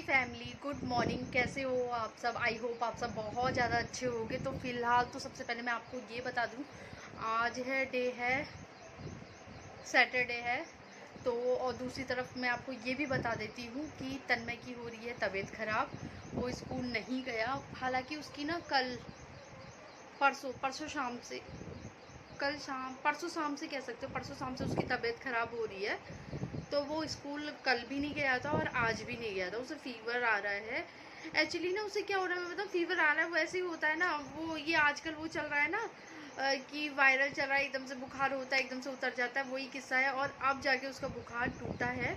Family, good morning. कैसे हो आप सब? आई होप आप सब बहुत ज़्यादा अच्छे होंगे। तो फ़िलहाल तो सबसे पहले मैं आपको ये बता दूं, आज है सैटरडे है। तो और दूसरी तरफ मैं आपको ये भी बता देती हूँ कि तन्मय की हो रही है तबीयत ख़राब। वो स्कूल नहीं गया, हालांकि उसकी ना कल परसों शाम से परसों शाम से कह सकते हो, परसों शाम से उसकी तबीयत ख़राब हो रही है। तो वो स्कूल कल भी नहीं गया था और आज भी नहीं गया था। उसे फीवर आ रहा है। एक्चुअली ना उसे क्या हो रहा है मैं बताऊँ, फीवर आ रहा है वो ऐसे ही होता है ना, वो ये आजकल वो चल रहा है ना कि वायरल चल रहा है, एकदम से बुखार होता है, एकदम से उतर जाता है, वही किस्सा है। और अब जाके उसका बुखार टूटा है।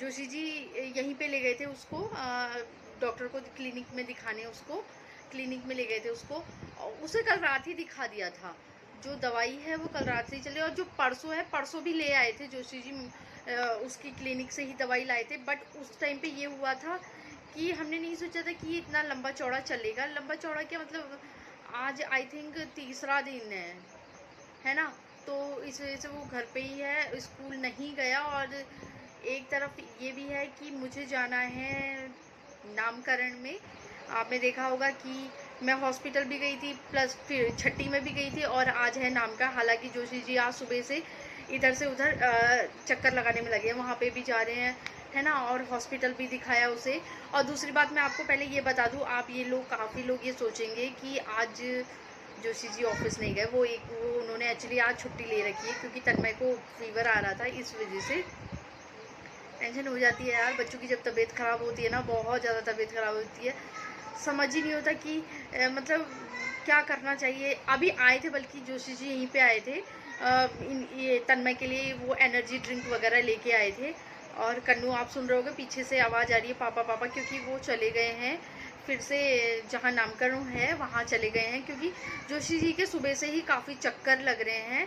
जोशी जी यहीं पे ले गए थे उसको, डॉक्टर को क्लिनिक में दिखाने, उसको क्लिनिक में ले गए थे उसको। उसे कल रात ही दिखा दिया था। जो दवाई है वो कल रात से ही चली, और जो परसों है परसों भी ले आए थे जोशी जी, उसकी क्लिनिक से ही दवाई लाए थे। बट उस टाइम पे ये हुआ था कि हमने नहीं सोचा था कि इतना लंबा चौड़ा चलेगा। लंबा चौड़ा क्या मतलब, आज आई थिंक तीसरा दिन है ना। तो इस वजह से वो घर पे ही है, स्कूल नहीं गया। और एक तरफ ये भी है कि मुझे जाना है नामकरण में। आपने देखा होगा कि मैं हॉस्पिटल भी गई थी, प्लस फिर छट्टी में भी गई थी, और आज है नाम का। हालांकि जोशी जी आज सुबह से इधर से उधर चक्कर लगाने में लगे हैं, वहाँ पे भी जा रहे हैं, है ना। और हॉस्पिटल भी दिखाया उसे। और दूसरी बात मैं आपको पहले ये बता दूँ, आप ये लोग काफ़ी लोग ये सोचेंगे कि आज जोशी जी ऑफिस नहीं गए। वो उन्होंने एक्चुअली आज छुट्टी ले रखी है, क्योंकि तन्मय को फीवर आ रहा था, इस वजह से टेंशन हो जाती है यार। बच्चों की जब तबीयत ख़राब होती है ना, बहुत ज़्यादा तबीयत ख़राब होती है, समझ ही नहीं होता कि मतलब क्या करना चाहिए। अभी आए थे, बल्कि जोशी जी यहीं पे आए थे ये तन्मय के लिए वो एनर्जी ड्रिंक वगैरह लेके आए थे। और कन्नू आप सुन रहे होगे पीछे से आवाज़ आ रही है पापा पापा, क्योंकि वो चले गए हैं फिर से जहाँ नामकरण है वहाँ चले गए हैं, क्योंकि जोशी जी के सुबह से ही काफ़ी चक्कर लग रहे हैं,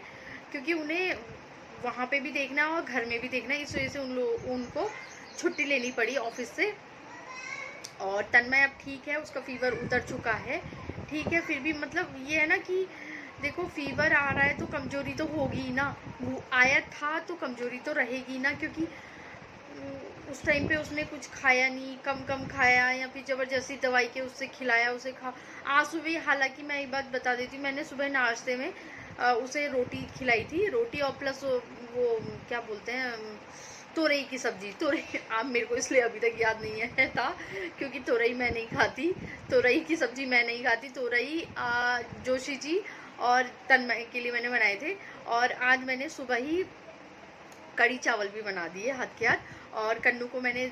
क्योंकि उन्हें वहाँ पे भी देखना और घर में भी देखना, इस वजह से उनको छुट्टी लेनी पड़ी ऑफिस से। और तन्मय अब ठीक है, उसका फीवर उतर चुका है, ठीक है। फिर भी मतलब ये है ना कि देखो फीवर आ रहा है तो कमजोरी तो होगी ही ना, वो आया था तो कमजोरी तो रहेगी ना, क्योंकि उस टाइम पे उसने कुछ खाया नहीं, कम कम खाया, या फिर ज़बरदस्ती दवाई के उससे खिलाया उसे खा। आज सुबह, हालांकि मैं एक बात बता देती हूँ, मैंने सुबह नाश्ते में उसे रोटी खिलाई थी, रोटी और प्लस वो क्या बोलते हैं, तोरई की सब्जी। तोरई आप मेरे को इसलिए अभी तक याद नहीं है था, क्योंकि तोरई मैं नहीं खाती, तोरई की सब्जी मैं नहीं खाती। तोरई जोशी जी और तन्मय के लिए मैंने बनाए थे। और आज मैंने सुबह ही कड़ी चावल भी बना दिए हाथ के हाथ। और कन्नू को मैंने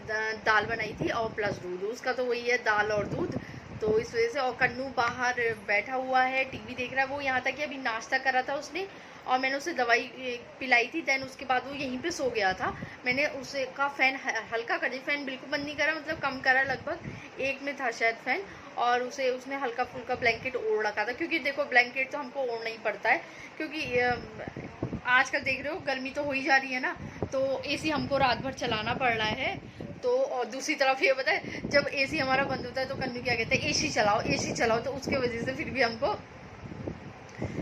दाल बनाई थी और प्लस दूध, उसका तो वही है, दाल और दूध। तो इस वजह से, और कन्नू बाहर बैठा हुआ है, टीवी देख रहा है। वो यहाँ तक कि अभी नाश्ता करा था उसने, और मैंने उसे दवाई पिलाई थी, देन उसके बाद वो यहीं पे सो गया था। मैंने उसे का फ़ैन हल्का कर दिया, फ़ैन बिल्कुल बंद नहीं करा, मतलब कम करा, लगभग एक में था शायद फ़ैन। और उसने हल्का फुल्का ब्लैंकेट ओढ़ रखा था, क्योंकि देखो ब्लैंकेट तो हमको ओढ़ना ही पड़ता है, क्योंकि आजकल देख रहे हो गर्मी तो हो ही जा रही है ना, तो एसी हमको रात भर चलाना पड़ रहा है। तो और दूसरी तरफ ये पता है, जब एसी हमारा बंद होता है तो कन्नू क्या कहते हैं, एसी चलाओ एसी चलाओ, तो उसके वजह से फिर भी हमको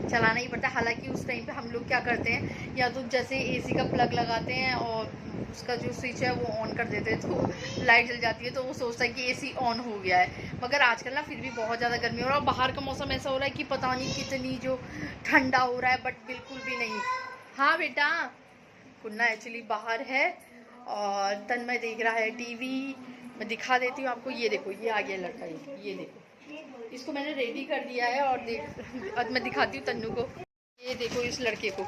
चलाना ही पड़ता है। हालांकि उस टाइम पे हम लोग क्या करते हैं, या तो जैसे एसी का प्लग लगाते हैं और उसका जो स्विच है वो ऑन कर देते हैं, तो लाइट जल जाती है, तो वो सोचता है कि एसी ऑन हो गया है। मगर आजकल ना फिर भी बहुत ज़्यादा गर्मी हो रहा है, और बाहर का मौसम ऐसा हो रहा है कि पता नहीं कितनी जो ठंडा हो रहा है, बट बिल्कुल भी नहीं। हाँ बेटा, कुन्ना एक्चुअली बाहर है और तन्मय देख रहा है टीवी। मैं दिखा देती हूँ आपको, ये देखो, ये आ गया लड़का, ये देखो, इसको मैंने रेडी कर दिया है। और अब मैं दिखाती हूँ तन्नू को, ये देखो इस लड़के को,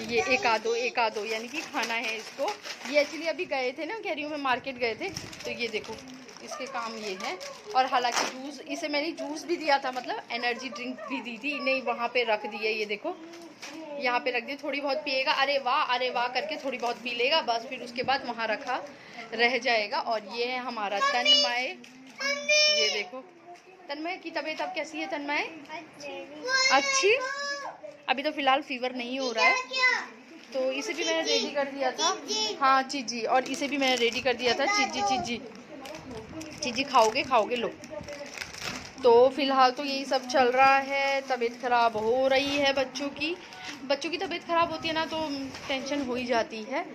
ये एक आधो यानी कि खाना है इसको। ये एक्चुअली अभी गए थे ना, कह रही हूँ मैं, मार्केट गए थे, तो ये देखो इसके काम ये है। और हालांकि जूस, इसे मैंने जूस भी दिया था, मतलब एनर्जी ड्रिंक भी दी थी, नहीं वहाँ पे रख दी है, ये देखो यहाँ पे रख दी, थोड़ी बहुत पिएगा, अरे वाह करके थोड़ी बहुत पी लेगा, बस फिर उसके बाद वहाँ रखा रह जाएगा। और ये है हमारा तन्मय, ये देखो तन्मय की तबीयत अब कैसी है तन्मय? अच्छी। अभी तो फिलहाल फीवर नहीं हो रहा है, तो इसे भी मैंने रेडी कर दिया था। हाँ चीजी, और इसे भी मैंने रेडी कर दिया था, चीजी खाओगे लो। तो फिलहाल तो यही सब चल रहा है, तबीयत ख़राब हो रही है बच्चों की तबीयत ख़राब होती है ना, तो टेंशन हो ही जाती है।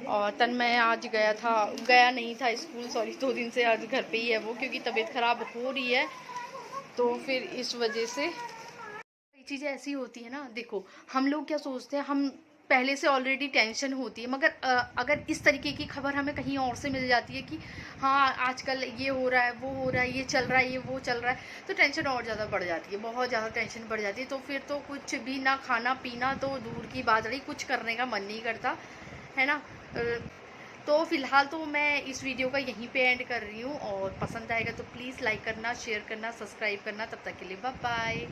और तन्मय आज गया नहीं था स्कूल, सॉरी 2 दिन से आज घर पे ही है वो, क्योंकि तबीयत ख़राब हो रही है, तो फिर इस वजह से कई चीज़ें ऐसी होती है ना। देखो हम लोग क्या सोचते हैं, हम पहले से ऑलरेडी टेंशन होती है, मगर अगर इस तरीके की खबर हमें कहीं और से मिल जाती है कि हाँ आजकल ये हो रहा है, वो हो रहा है, ये चल रहा है, ये वो चल रहा है, तो टेंशन और ज़्यादा बढ़ जाती है, बहुत ज़्यादा टेंशन बढ़ जाती है। तो फिर तो कुछ भी ना, खाना पीना तो दूर की बात रही, कुछ करने का मन नहीं करता है ना। तो फ़िलहाल तो मैं इस वीडियो का यहीं पे एंड कर रही हूँ, और पसंद आएगा तो प्लीज़ लाइक करना, शेयर करना, सब्सक्राइब करना। तब तक के लिए बाय बाय।